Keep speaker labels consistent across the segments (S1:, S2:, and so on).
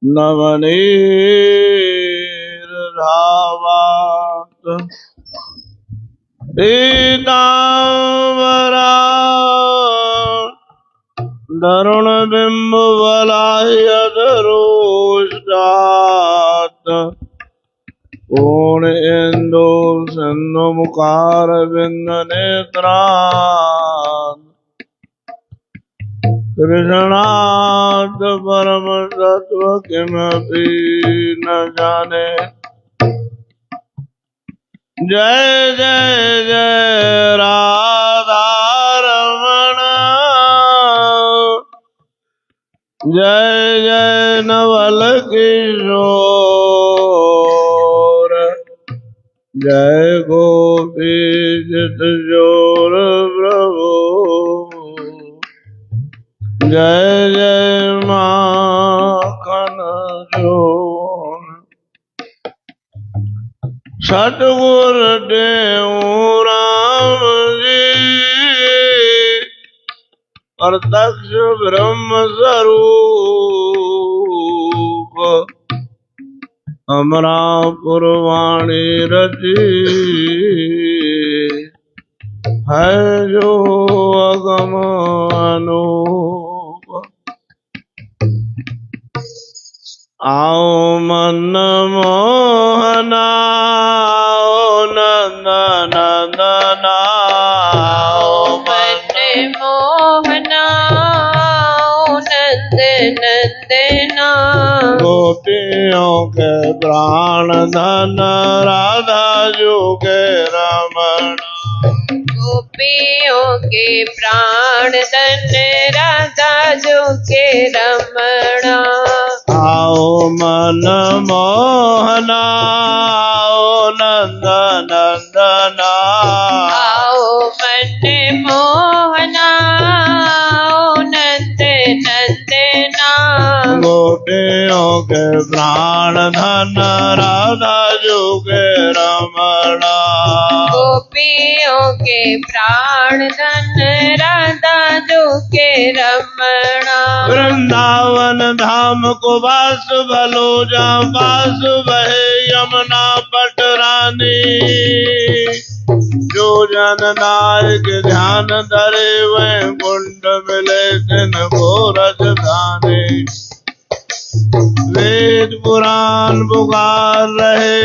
S1: नवनीर्धावात् पीताम्बरा तरुणबिम्बवलायधरोष्टात् पूर्णेन्दु सिन्धुमुखारविन्दनेत्रात् कृष्णात् परम तत्व किमपि न जाने। जय जय जय राधा रमण, जय जय नवल किशोर, जय गोपी चित जोर प्रभु, जय जय माखन चोर। सतगुर देव राम जी प्रत्यक्ष ब्रह्म स्वरूप, अमरापुर वाणी रची है जो अगम अनूप। आओ मन मोहना नंद नंदना,
S2: मन मोहना नंद नंदना,
S1: गोपियों के प्राण धन राधा जो के रमण,
S2: गोपियों के प्राण धन राधा जो के रमणा।
S1: आओ मन मोहना नंद नंदना,
S2: आओ मन मोहना नंद नंदना,
S1: गोपियों के प्राण धन राधा जो के रमणा,
S2: गोपियों के प्राण धन राधा जो के रमणा।
S1: वृंदावन धाम को वास भलो जहाँ वास बहे यमुना पटरानी, जो जन नायक ध्यान धरे वह कुंड मिले दिन को रजधानी। वेद पुराण पुकार रहे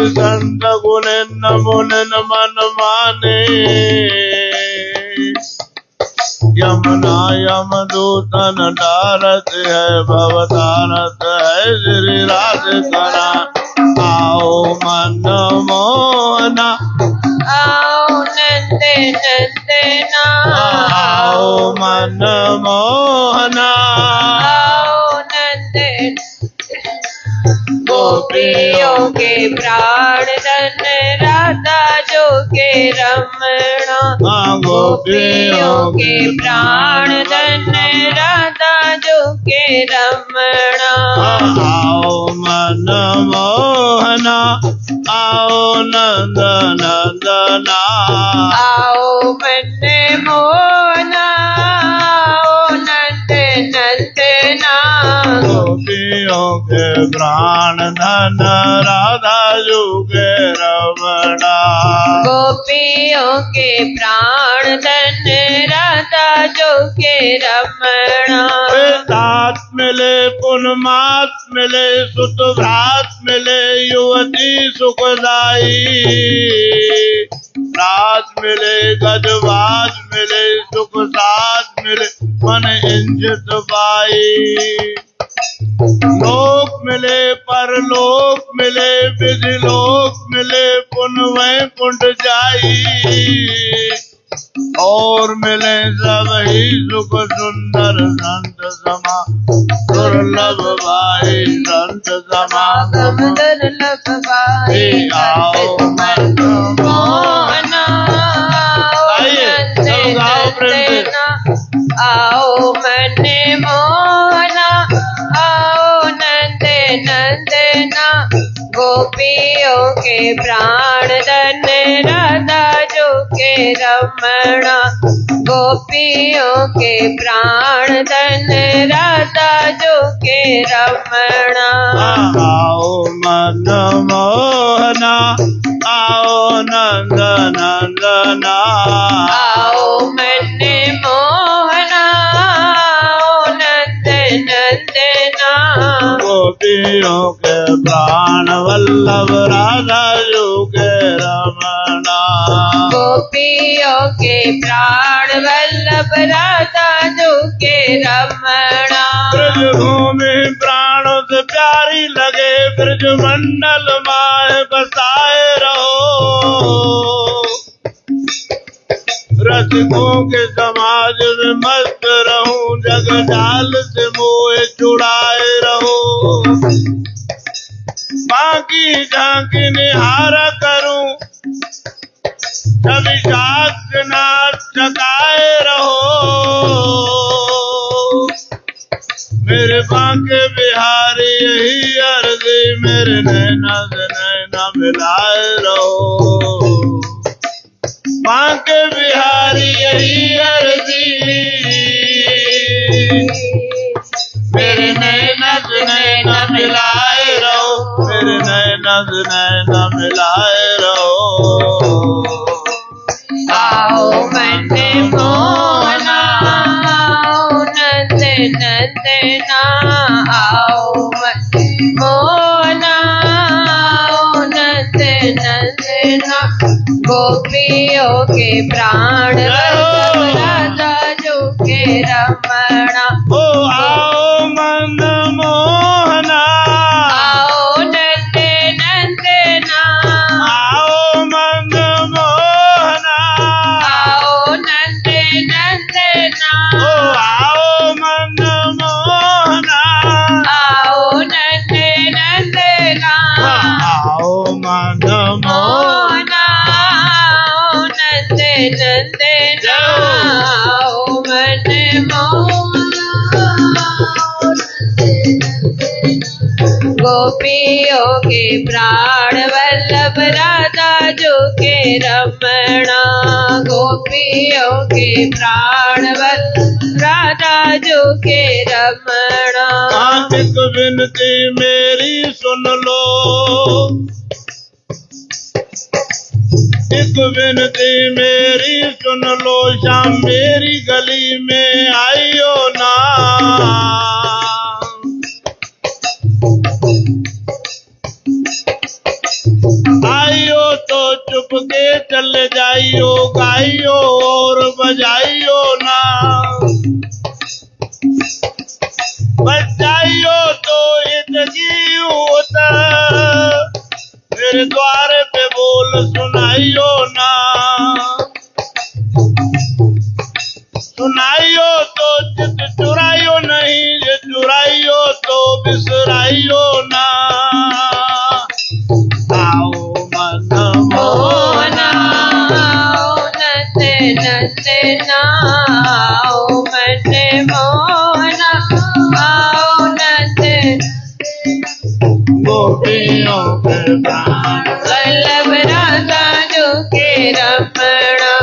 S1: संत गुण मुनिन मन माने, यमुना यमदूतन डारत है भवतारत है श्री राधिका। आओ मन मोहना,
S2: आओ नंद नंदना,
S1: आओ मन मोहना,
S2: आओ नंद। गोपियों के प्राण धन राधा जो के रमणा, गोपियों के प्राण धन राधा जो के रमणा।
S1: आओ मन मोहना, आओ नंद नंदना,
S2: आओ मन मोहना, आओ नंद नंदना,
S1: गोपियों के प्राण धन राधा जो के रमणा,
S2: गोपियों के प्राण धन राधा जो के रमणा।
S1: तात मिले पुनमात मिले सुत भ्रात मिले युवती सुखदाई, राज मिले गजबाज मिले सुख साज मिले मन इंजित बाई। लोक मिले परलोक मिले विधि लोक मिले पुन वैकुंठ जाई, और मिले सब ही सुख सुंदर संत समा दुर्लभ भाई, संत समागम
S2: दुर्लभ भाई।
S1: आओ मन
S2: मोहना, आओ मन मोहना, आओ नंद नंदना, गोपियों के प्राण धन राधा जो के रमणा गोपियों के प्राण धन राधा जो के रमणा
S1: आओ मन मोहना आओ नंद नंदना
S2: आओ मन मोहना आओ नंद नंदना
S1: गोपियों के प्राण वल्लभ राधा जो के रमणा
S2: गोपियों के प्राण वल्लभ राधा जो के रमणा
S1: ब्रज भूमि प्राणों से प्यारी लगे ब्रज मंडल माए बसाए रहो रसिकों के समाज में मस्त रहूं जग जाल से मोह छुड़ाए रहो बाकी झांकी निहारा करूं सभी शास्त्र नाच चकाए रहो मेरे बांके बिहारी यही अर्जी मेरे नैना से नैना मिलाए रहो बांके बिहारी यही अर्जी मेरे नैना से नैना मिलाए रहो मेरे नैना से नैना मिलाए रहो
S2: आओ मन मोहना आओ नंद नंदना आओ मन मोहना आओ नंद नंदना गोपियों के प्राण वल्लभ राधा जो के रमणा
S1: ओ आओ मन मोहना
S2: आओ नंद नंदना
S1: आओ मन मोहना
S2: आओ नंद नंदना
S1: ओ आओ मन मोहना
S2: आओ नंद नंदना
S1: आओ मन मोहना
S2: मोहना आओ नंद नंदना आओ मन मोहना गोपियों के प्राण वल्लभ राधा जो के रमणा गोपियों के प्राण वल्लभ राधा जो के रमणा
S1: एक विनती मेरी सुन लो एक विनती मेरी सुन लो शाम मेरी गली में आइयो ना आइयो तो चुप के चले जाइयो गाइयो और बजाइयो ना बजाइयो तो इतनी होता मेरे द्वारे पे बोल सुनाइयो ना सुनाइयो तो चित चुराइयो नहीं ये चुराइयो तो बिसराइयो ना आओ मन
S2: मोहना आओ नंद नंदना आओ मन मोहना आओ नंद
S1: गोपियों के प्राण
S2: वल्लभ राधा जो के रमणा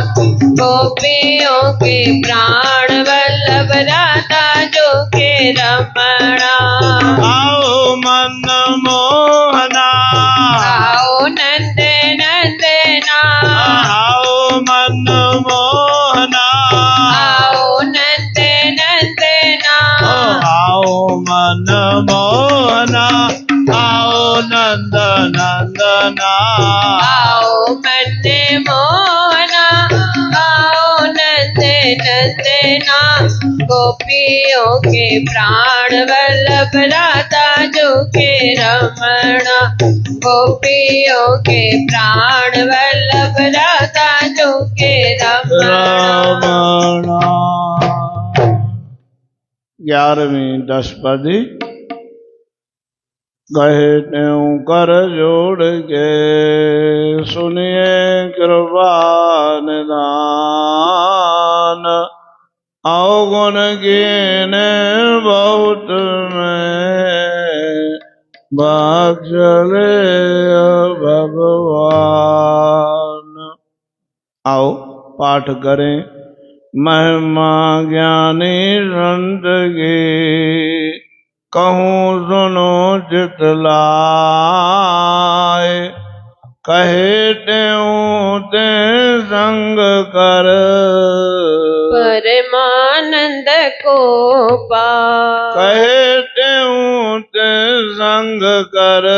S2: गोपियों के प्राण वल्लभ राधा जो के रमणा
S1: आओ मन मोहना
S2: आओ नंद नंदना
S1: आओ मन मोहना
S2: आओ नंद नंदना
S1: आओ मन मोहना आओ नंद नंदना
S2: आओ मन मोहना आओ नंद नंदना गोपियों के प्राण वल्लभ राधा जो के रमणा गोपियों के प्राण वल्लभ राधा जो के रमणा
S1: 11वीं दशपदी गहे त्यों कर जोड़ के सुनिए कृपा निदान अवगुण कीने बहुत में वात्सल्य भगवान। आओ पाठ करें महिमा ज्ञानी संत की, कहूँ सुनो चित लाए, कहे त्यों ते संग कर,
S2: परमानंद को पा।
S1: कहे त्यों ते संग कर,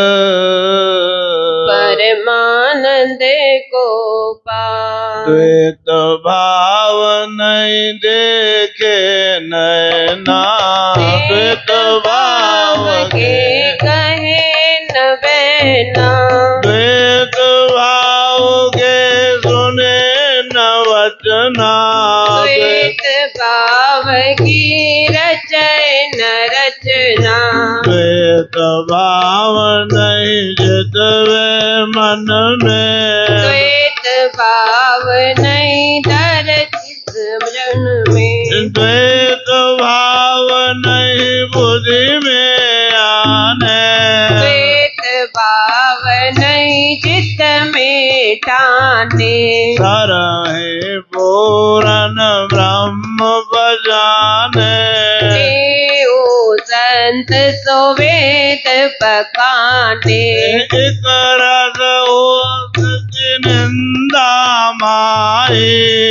S2: परमानंद को पा।
S1: द्वैत भाव नहीं देखे नैना, द्वैत भाव के
S2: कहे न बहना,
S1: द्वैत भाव के सुने न वचना,
S2: द्वैत भाव की रचय न रचना,
S1: द्वैत भाव नहीं जितवे मन में,
S2: द्वैत भाव नहीं धर चित्त में,
S1: द्वैत भाव नहीं बुद्धि में आने,
S2: द्वैत भाव नहीं चित्त में ठाने,
S1: सरहे पूरन ब्रह्म बजाने,
S2: देव संत सो वेद पकाने,
S1: एक रस होत की निंदा माई,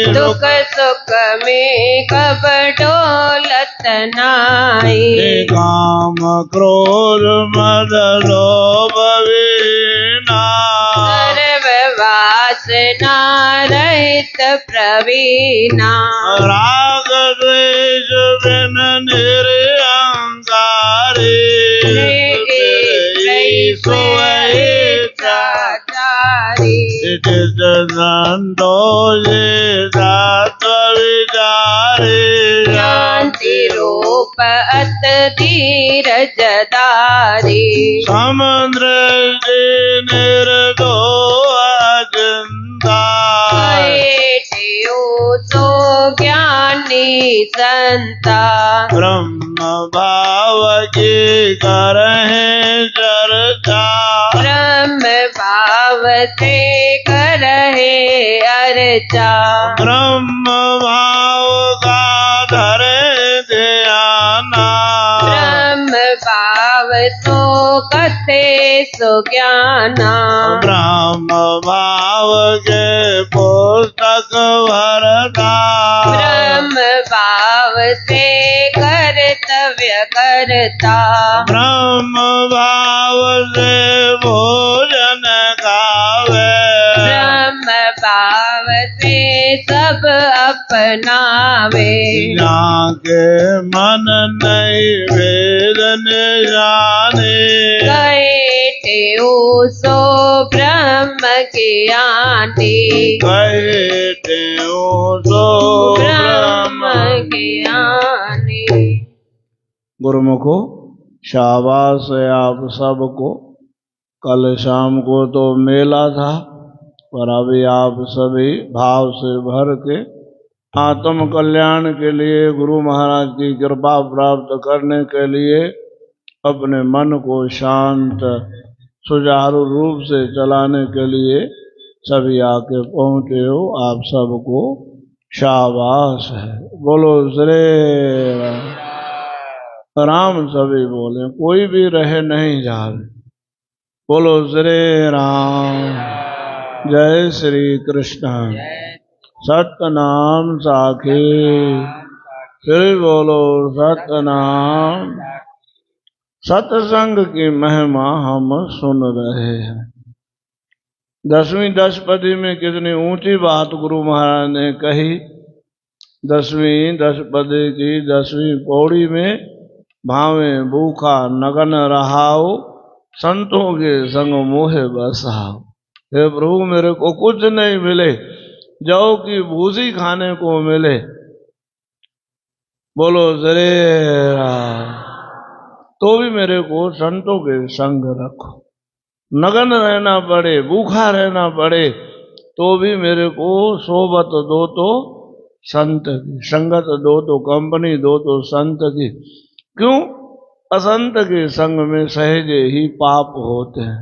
S2: दुख सुख में कब डोलत नाई,
S1: काम क्रोध मद लोभ वीना,
S2: सर्व वासना रहित प्रवीणा,
S1: राग द्वेष बिन निरअहंकारी,
S2: चाचारी,
S1: संतोष तत्व विचारे,
S2: शांति रूप अत धीरज धारी,
S1: समुद्र निर्दो अचिंता,
S2: सो ज्ञानी संता,
S1: ब्रह्म भाव की करहे चर्चा,
S2: ब्रह्म भाव से करहे अर्चा,
S1: ब्रह्म भाव का धरे ध्याना,
S2: ब्रह्म भाव सो कथे सो ज्ञाना,
S1: ब्रह्म भाव के पुस्तक भरता,
S2: ब्रह्म भाव से कर्तव्य करता,
S1: ब्रह्म भाव से भोजन खावे,
S2: ब्रह्म भाव से सब अपनावे,
S1: जाके मन नहीं वेद न जाने,
S2: कहे तेऊ सो ब्रह्म ज्ञानी,
S1: कहे त्यों सो
S2: ब्रह्म
S1: ब्रह्म।
S2: ज्ञानी।
S1: गुरुमुखो शाबाश है आप सबको। कल शाम को तो मेला था, पर अभी आप सभी भाव से भर के आत्म कल्याण के लिए, गुरु महाराज की कृपा प्राप्त करने के लिए अपने मन को शांत सुचारू रूप से चलाने के लिए सभी आके पहुँचे हो। आप सबको शाबाश है। बोलो श्री राम। सभी बोले, कोई भी रहे नहीं जा रहे। बोलो श्री राम। जय श्री कृष्ण। सतनाम साखी। फिर बोलो सतनाम। सत्संग की महिमा हम सुन रहे हैं। 10वीं दशपदी में कितनी ऊंची बात गुरु महाराज ने कही। 10वीं दशपदी की 10वीं पौड़ी में भावे भूखा नगन रहाओ, संतों के संग मोहे बसाओ। हे प्रभु, मेरे को कुछ नहीं मिले, जौ की भूसी खाने को मिले। बोलो श्री राम। तो भी मेरे को संतों के संग रखो। नगन रहना पड़े, भूखा रहना पड़े, तो भी मेरे को सोबत दो तो संत की, संगत दो तो कंपनी दो तो संत की। क्यों? असंत के संग में सहजे ही पाप होते हैं।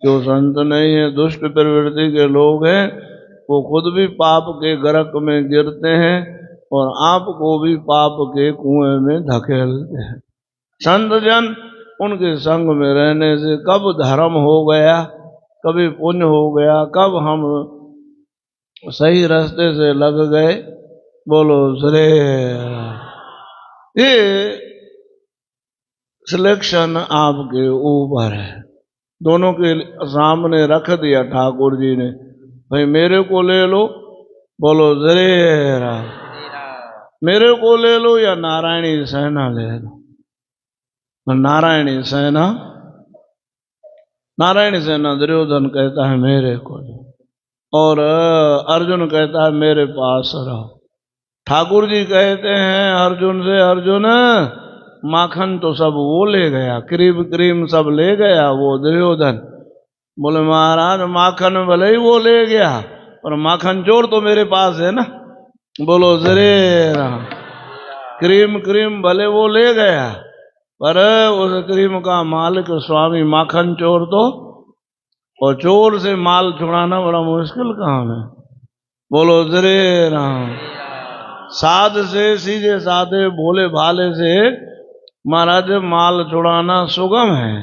S1: जो संत नहीं है, दुष्ट प्रवृत्ति के लोग हैं, वो खुद भी पाप के गर्क में गिरते हैं और आपको भी पाप के कुएं में धकेलते हैं। संत जन उनके संग में रहने से कब धर्म हो गया, कभी पुण्य हो गया, कब हम सही रास्ते से लग गए। बोलो श्री। ये सिलेक्शन आपके ऊपर है। दोनों के सामने रख दिया ठाकुर जी ने, भाई मेरे को ले लो। बोलो श्री राम। मेरे को ले लो या नारायणी सेना ले लो। नारायणी सेना, नारायणी सेना दुर्योधन कहता है मेरे को लो, और अर्जुन कहता है मेरे पास रहो। ठाकुर जी कहते हैं अर्जुन से, अर्जुन माखन तो सब वो ले गया, क्रीम क्रीम सब ले गया वो दुर्योधन। बोले महाराज माखन भले ही वो ले गया, पर माखन चोर तो मेरे पास है ना। बोलो श्री राम। क्रीम क्रीम भले वो ले गया, पर उस क्रीम का मालिक स्वामी माखन चोर तो, और चोर से माल छुड़ाना बड़ा मुश्किल काम है। बोलो श्री राम। साध से, सीधे साधे भोले भाले से महाराज माल छुड़ाना सुगम है,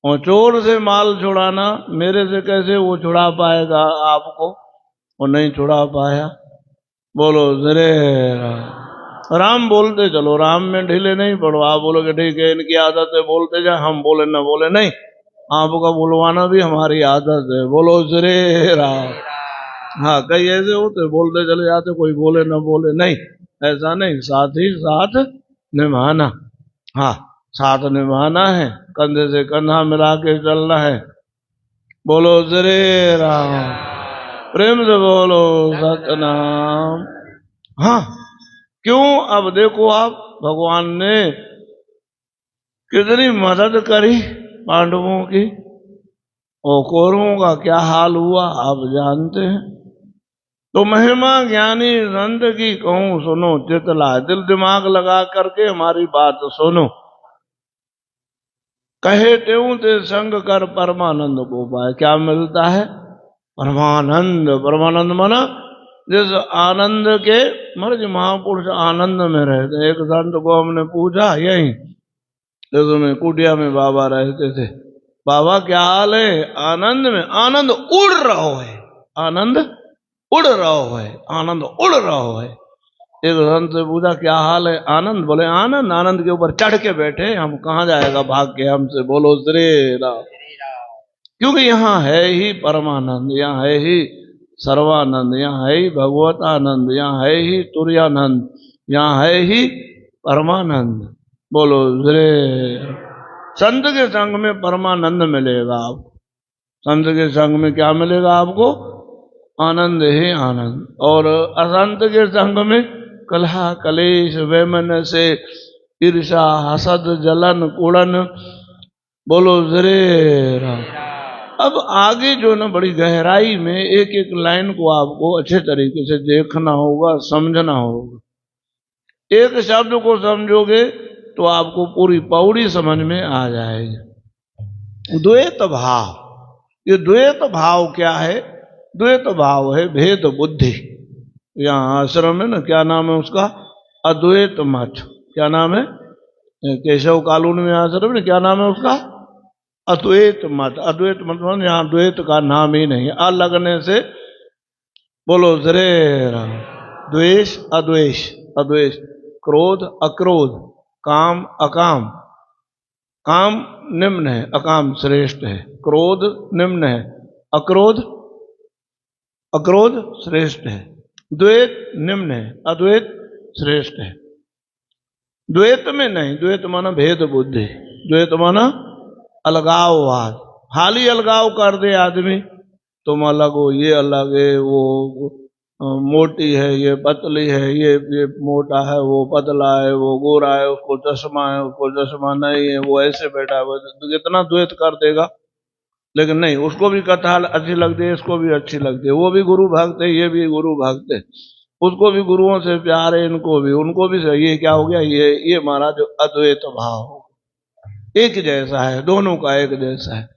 S1: और चोर से माल छुड़ाना मेरे से कैसे वो छुड़ा पाएगा आपको, वो नहीं छुड़ा पाया। बोलो श्री राम। राम बोलते चलो, राम में ढीले नहीं पड़ो। आप बोलोगे ठीक है इनकी आदत है बोलते जाए, हम बोले न बोले नहीं, आपका बुलवाना भी हमारी आदत है। बोलो श्री राम। हाँ, कई ऐसे होते बोलते चले जाते, कोई बोले न बोले नहीं, ऐसा नहीं। साथ ही साथ निभाना, हाँ साथ निभाना है, कंधे से कंधा मिला के चलना है। बोलो श्री राम। प्रेम से बोलो सतनाम। हाँ, क्यों? अब देखो आप, भगवान ने कितनी मदद करी पांडवों की, और कौरवों का क्या हाल हुआ आप जानते हैं। तो महिमा ज्ञानी संत की कहूं सुनो, चितला दिल दिमाग लगा करके हमारी बात सुनो। कहे त्यों ते संग कर परमानंद को पाए। क्या मिलता है? परमानंद। परमानंद माना जिस आनंद के मर्ज महापुरुष आनंद में रहते। एक संत को हमने पूछा यही, इसमें कुटिया में बाबा रहते थे, बाबा क्या हाल है? आनंद में। आनंद उड़ रहा है, आनंद उड़ रहा है, आनंद उड़ रहा है। एक संत से पूछा क्या हाल है? आनंद। बोले आनंद, आनंद के ऊपर चढ़ के बैठे, हम कहाँ जाएगा भाग के हमसे। बोलो श्री राम। क्योंकि यहाँ है ही परमानंद, यहाँ है ही सर्वानंद, यहाँ है ही भगवतानंद, यहाँ है ही तुर्यानंद, यहाँ है ही परमानंद। बोलो श्री। संत के संग में परमानंद मिलेगा आपको। संत के संग में क्या मिलेगा आपको? आनंद ही आनंद। और असंत के संग में कलह कलेश वैमन से ईर्षा हसद जलन कुड़न। बोलो श्री राम। अब आगे जो ना बड़ी गहराई में एक एक लाइन को आपको अच्छे तरीके से देखना होगा, समझना होगा। एक शब्द को समझोगे तो आपको पूरी पौड़ी समझ में आ जाएगी। द्वैत भाव। ये द्वैत भाव क्या है? द्वैत भाव है भेद बुद्धि। यहाँ आश्रम है ना, क्या नाम है उसका? अद्वैत मठ। क्या नाम है? केशव कॉलोनी में आश्रम है, क्या नाम है उसका? अद्वैत मत। अद्वैत मत मतलब यहाँ द्वैत का नाम ही नहीं, अ लगने से। बोलो श्री राम। द्वेष अद्वेष, अद्वेष। क्रोध अक्रोध, काम अकाम। काम निम्न है, अकाम श्रेष्ठ है। क्रोध निम्न है, अक्रोध अक्रोध श्रेष्ठ है। द्वैत निम्न है, अद्वैत श्रेष्ठ है। द्वैत में नहीं, द्वैत माना भेद बुद्धि, द्वैत माना अलगाववाद। हाली अलगाव कर दे आदमी, तुम अलग हो, ये अलग है, वो मोटी है, ये पतली है, ये मोटा है, वो पतला है, वो गोरा है, उसको चश्मा है, उसको चश्मा नहीं है, वो ऐसे बैठा है, तो कितना द्वैत कर देगा। लेकिन नहीं, उसको भी कथा अच्छी लगती है, इसको भी अच्छी लगती है, वो भी गुरु भक्त है, ये भी गुरु भक्त है, उसको भी गुरुओं से प्यार है, इनको भी, उनको भी। ये क्या हो गया? ये महाराज अद्वैत भाव। एक जैसा है, दोनों का एक जैसा है,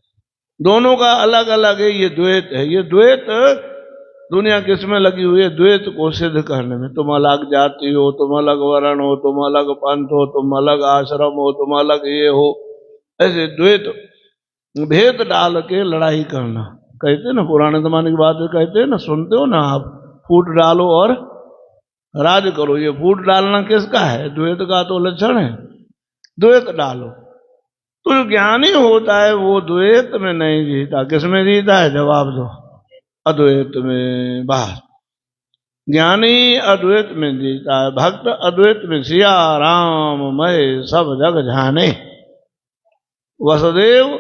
S1: दोनों का अलग अलग है। ये द्वैत है। ये द्वैत दुनिया किसमें लगी हुई है? द्वैत को सिद्ध करने में। तुम अलग जाति हो, तुम अलग वर्ण हो, तुम अलग पंथ हो, तुम अलग आश्रम हो, तुम अलग ये हो, ऐसे द्वैत भेद डाल के लड़ाई करना। कहते ना, पुराने जमाने की बात कहते हैं ना, सुनते हो ना आप, फूट डालो और राज करो। ये फूट डालना किसका है? द्वैत का तो लक्षण है। द्वैत डालो तो जो ज्ञानी होता है वो द्वैत में नहीं जीता। किसमें जीता है? जवाब दो। अद्वैत में। बस ज्ञानी अद्वैत में जीता है, भक्त अद्वैत में। सिया राम मैं सब जग जाने, वसुदेव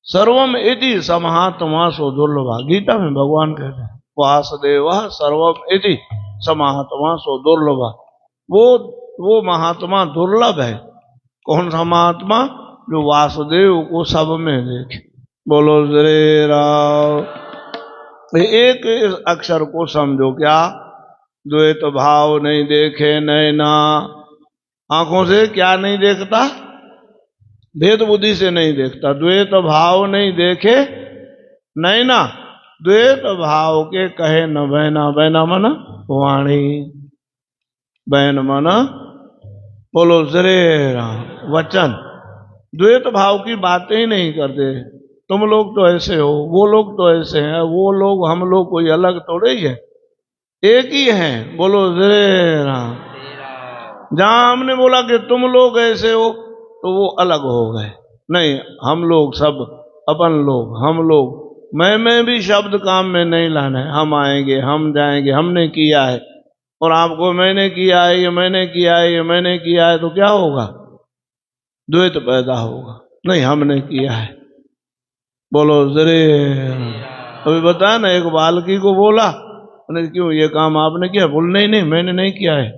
S1: सर्वम इति समात्मा सो दुर्लभा। गीता में भगवान कहते हैं वासुदेव सर्वम इति समात्मा सो दुर्लभा। वो महात्मा दुर्लभ है। कौन सा महात्मा? जो वासुदेव को सब में देखे। बोलो श्री राम। एक अक्षर को समझो। क्या? द्वैत भाव नहीं देखे नैना। आंखों से क्या नहीं देखता? भेद बुद्धि से नहीं देखता। द्वैत भाव नहीं देखे नैना, द्वैत भाव के कहे न बहना। बहना मन वाणी, बहन मन बोलो श्री राम वचन। द्वैत भाव की बातें ही नहीं करते। तुम लोग तो ऐसे हो, वो लोग तो ऐसे हैं, वो लोग हम लोग कोई अलग थोड़े ही है, एक ही है। बोलो श्री राम। जहां हमने बोला कि तुम लोग ऐसे हो तो वो अलग हो गए। नहीं, हम लोग सब अपन लोग, हम लोग। मैं भी शब्द काम में नहीं लाना है। हम आएंगे, हम जाएंगे, हमने किया है, और आपको मैंने किया है, ये मैंने किया है, ये मैंने किया है, तो क्या होगा? द्वैत पैदा होगा। नहीं, हमने किया है। बोलो जरे। अभी बताया ना, एक बालकी को बोला, क्यों ये काम आपने किया? बोल नहीं मैंने नहीं किया है,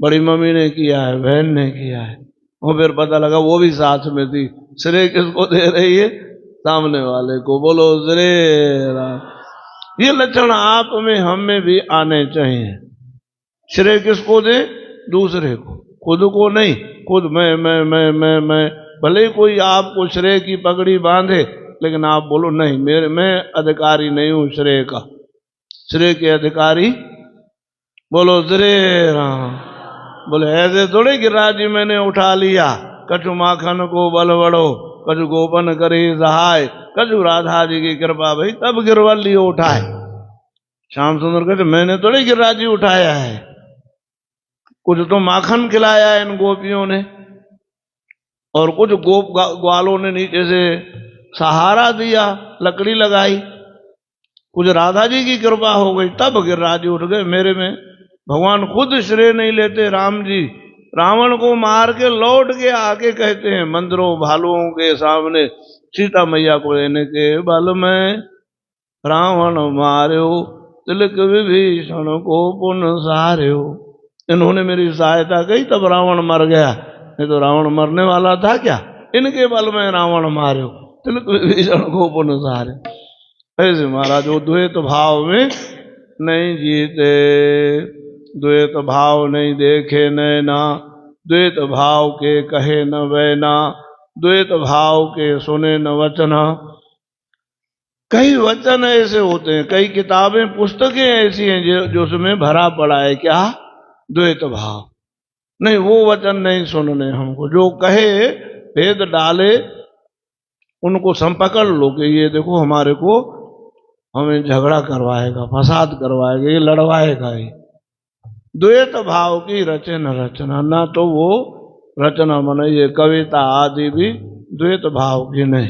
S1: बड़ी मम्मी ने किया है, बहन ने किया है। और फिर पता लगा वो भी साथ में थी। श्रेय किसको दे रही है? सामने वाले को। बोलो श्री राम। ये लक्षण आप में हम में भी आने चाहिए। श्रेय किसको दे? दूसरे को, खुद को नहीं। खुद मैं भले ही कोई आपको श्रेय की पगड़ी बांधे, लेकिन आप बोलो नहीं, मैं अधिकारी नहीं हूं श्रेय का। श्रेय के अधिकारी बोलो श्री राम। बोले ऐसे थोड़े गिरिराज जी मैंने उठा लिया, कछु माखन को बल बड़ो, कछु गोपन करे सहाय, कछु राधा जी की कृपा भाई तब गिरवल्ली उठाए। श्याम सुंदर कहते मैंने थोड़े गिरिराज जी उठाया है, कुछ तो माखन खिलाया है इन गोपियों ने, और कुछ गोप ग्वालों ने नीचे से सहारा दिया, लकड़ी लगाई, कुछ राधा जी की कृपा हो गई, तब गिरिराज जी उठ गए। मेरे में भगवान खुद श्रेय नहीं लेते। राम जी रावण को मार के लौट के आके कहते हैं मंदिरों भालुओं के सामने सीता मैया को लेने के बल में रावण मार्यो, तिलक विभीषण को पुन सार्यो। इन्होंने मेरी सहायता की तब रावण मर गया, नहीं तो रावण मरने वाला था क्या? इनके बल में रावण मार्यो, तिलक विभीषण को पुन सार्यो। ऐसे महाराज वो द्वैत भाव में नहीं जीते, द्वैत भाव नहीं देखे नैना, द्वैत भाव के कहे न बैना, द्वैत भाव के सुने न वचना। कई वचन ऐसे होते हैं, कई किताबें पुस्तकें ऐसी हैं जो उसमें भरा पड़ा है क्या? द्वैत भाव। नहीं, वो वचन नहीं सुनने हमको। जो कहे भेद डाले उनको संपकड़ लो कि ये देखो हमारे को हमें झगड़ा करवाएगा, फसाद करवाएगा, ये लड़वाएगा। ही द्वैत भाव की रचना, ना तो वो रचना माने ये कविता आदि भी द्वैत भाव की नहीं।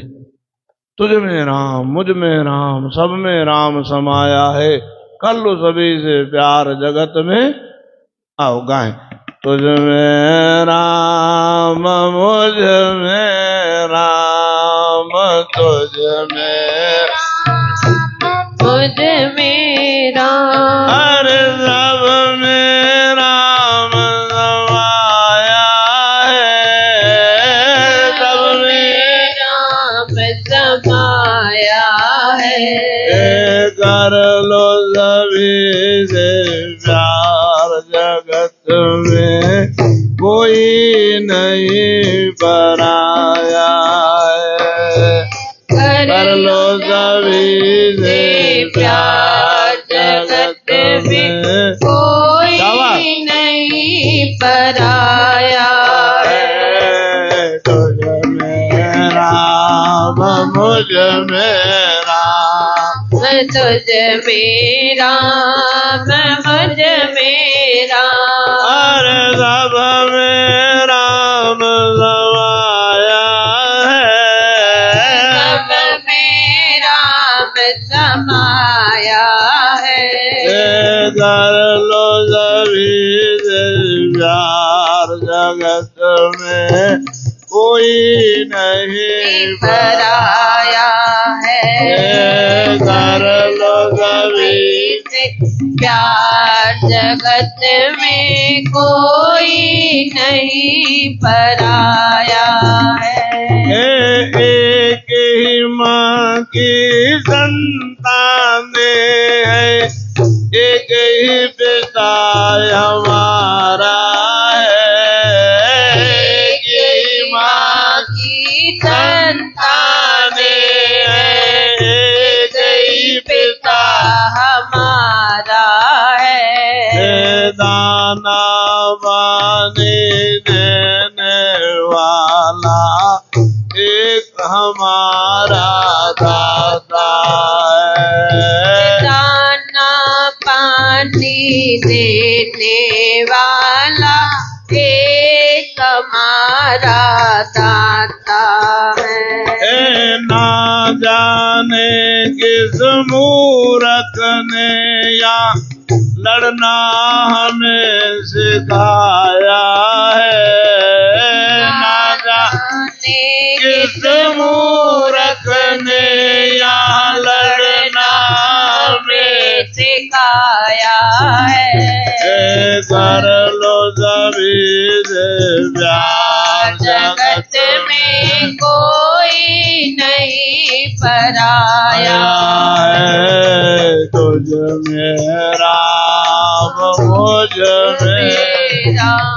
S1: तुझ में राम, मुझ में राम, सब में राम समाया है, कर लो सभी से प्यार जगत में। आओ गाएं। तुझ में राम, मुझ में राम, तुझ में
S2: मुझ में राम,
S1: हर सब में राम समाया है, सब में
S2: राम समाया है।
S1: कर लो सभी से प्यार जगत में कोई नहीं पराया है। कर लो सभी से प्यार, जगत में
S2: कोई नहीं पराया है।
S1: तुझ में राम मुझ में राम,
S2: तुझ में राम मुझ में राम,
S1: अरे सब में राम समाया है।
S2: सब में राम समाया है।
S1: कर लो सभी से प्यार, जगत में कोई नहीं
S2: पराया है।
S1: कर लो सभी
S2: से प्यार, जगत में कोई नहीं पराया है।
S1: एक ही माँ की संतान है, एक ही पिता हमारा है। एक ही माँ
S2: की
S1: संतान है, एक ही पिता
S2: हमारा है।
S1: दाना पानी देने वाला एक हमारा दाता है।
S2: दाना पानी देने वाला एक हमारा दाता है।
S1: ना जाने किस मूरख ने या लड़ना हमें सिखाया है। ना जाने किस मूरख ने या लड़ना हमें
S2: सिखाया है।
S1: कर लो सभी से प्यार,
S2: जगत में कोई नहीं पराया
S1: है। तुझ में राम मुझ में
S2: राम।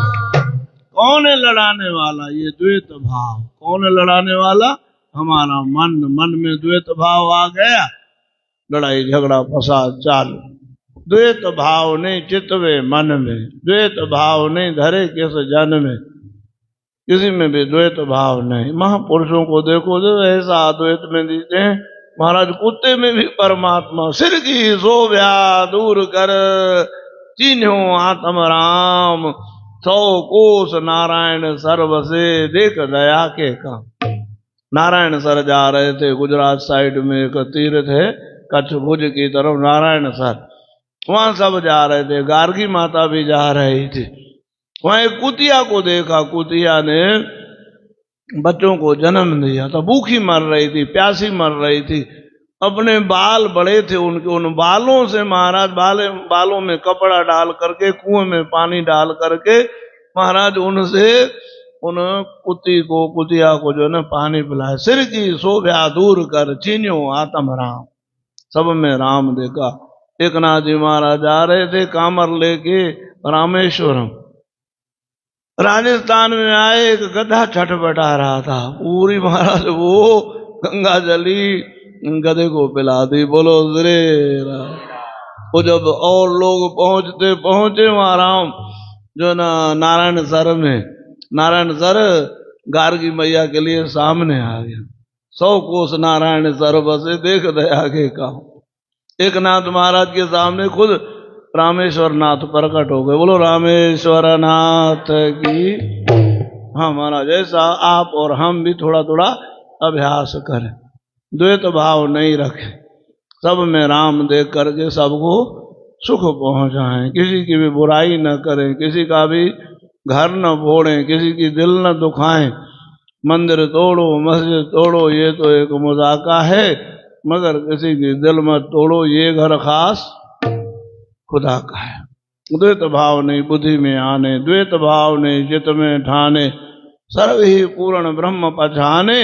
S1: कौन है लड़ाने वाला? ये द्वैत भाव। कौन है लड़ाने वाला? हमारा मन। मन में द्वैत भाव आ गया, लड़ाई झगड़ा फसाद चालू। द्वैत भाव नहीं चितवे मन में, द्वैत भाव नहीं धरे किस जन में, किसी में भी द्वैत भाव नहीं। महापुरुषों को देखो जो ऐसा अद्वैत में दीते हैं। महाराज कुत्ते में भी परमात्मा, सिर की शोभा दूर कर चिन्हो आत्म राम, 100 कोस नारायण सर्व से देख दया के काम। नारायण सर जा रहे थे, गुजरात साइड में एक तीर्थ है कच्छ भुज की तरफ, नारायण सर, वहां सब जा रहे थे। गार्गी माता भी जा रही थी। वहां एक कुतिया को देखा। कुतिया ने बच्चों को जन्म दिया था, भूखी मर रही थी, प्यासी मर रही थी। अपने बाल बड़े थे उनके, उन बालों से महाराज बालों में कपड़ा डाल करके, कुएं में पानी डाल करके महाराज उनसे उन कुतिया को जो है पानी पिलाया। सिर की शोभा दूर कर चिन्हो आत्म राम, सब में राम देखा। एक नाथ जी महाराज जा रहे थे कामर लेके रामेश्वरम, राजस्थान में आए। एक गधा छटपटा रहा था पूरी, महाराज वो गंगा जली गधे को पिला दी। बोलो श्री राम। वो जब और लोग पहुंचे वहां राम जो नारायण सर में, नारायण सर गार्गी मैया के लिए सामने आ गया। 100 कोस नारायण सर बसे देख दया के काम। एक नाथ महाराज के सामने खुद रामेश्वर नाथ प्रकट हो गए। बोलो रामेश्वर नाथ की। हाँ महाराज, ऐसा आप और हम भी थोड़ा थोड़ा अभ्यास करें, द्वैत भाव नहीं रखें, सब में राम देख करके सबको सुख पहुंचाएं, किसी की भी बुराई न करें, किसी का भी घर न फोड़ें, किसी की दिल न दुखाएं। मंदिर तोड़ो, मस्जिद तोड़ो, ये तो एक मजाका है, मगर किसी की दिल मत तोड़ो, ये घर खास खुदा का है। द्वैत भाव नहीं बुद्धि में आने, द्वैत भाव नहीं चित्त में ठाने, सर्व ही पूर्ण ब्रह्म पछाने,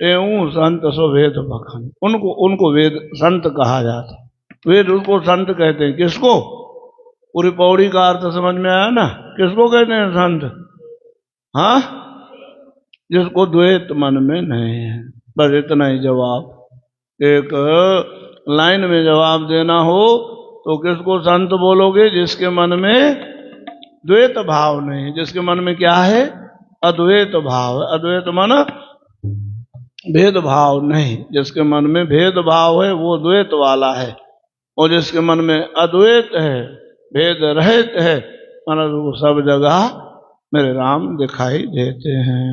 S1: एवं संत सुभेद बखान। उनको वेद संत कहा जाता। वेद उसको संत कहते हैं। किसको? पूरी पौड़ी का अर्थ समझ में आया ना? किसको कहते हैं संत? हाँ, जिसको द्वैत मन में नहीं है। बस इतना ही जवाब। एक लाइन में जवाब देना हो तो किसको संत बोलोगे? जिसके मन में द्वैत भाव नहीं। जिसके मन में क्या है? अद्वैत भाव। अद्वैत मन भेदभाव नहीं। जिसके मन में भेदभाव है वो द्वैत वाला है, और जिसके मन में अद्वैत है, भेद रहित है, मतलब वो सब जगह मेरे राम दिखाई देते हैं।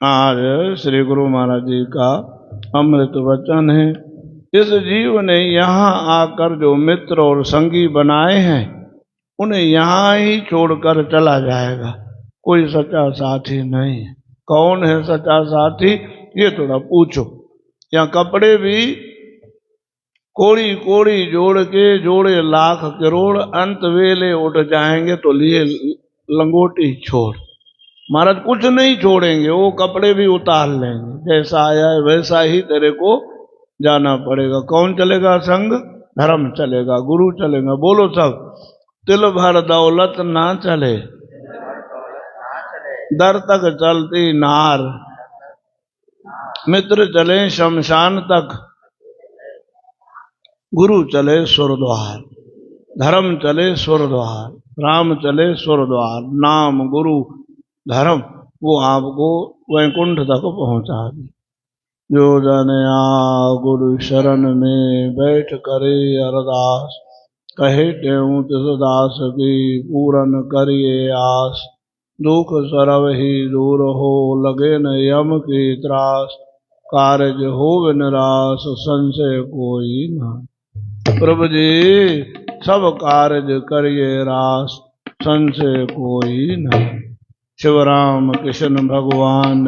S1: आज श्री गुरु महाराज जी का अमृत वचन है। इस जीव ने यहाँ आकर जो मित्र और संगी बनाए हैं उन्हें यहाँ ही छोड़कर चला जाएगा। कोई सच्चा साथी नहीं है। कौन है सच्चा साथी? ये थोड़ा पूछो। या कपड़े भी कोड़ी कोड़ी जोड़ के जोड़े लाख करोड़, अंत वेले उठ जाएंगे तो लिए लंगोटी छोड़। महाराज कुछ नहीं छोड़ेंगे, वो कपड़े भी उतार लेंगे। जैसा आया है वैसा ही तेरे को जाना पड़ेगा। कौन चलेगा संग? धर्म चलेगा, गुरु चलेगा। बोलो सब। तिल भर दौलत ना चले, दर तक चलती नार। मित्र चले शमशान तक, गुरु चले सुरद्वार। धर्म चले सुरद्वार, राम चले सुरद्वार। नाम गुरु धर्म वो आपको वैकुंठ तक पहुंचा दे। जो जन आ गुरु शरण में बैठ करे अरदास, कहे तेऊं तिस दास की पूरन करिए आस। दुख सरव ही दूर हो, लगे न यम की त्रास। कारज हो निराश, संशय कोई ना। प्रभु जी सब कारज करिए रास, संशय कोई ना। शिवराम कृष्ण भगवान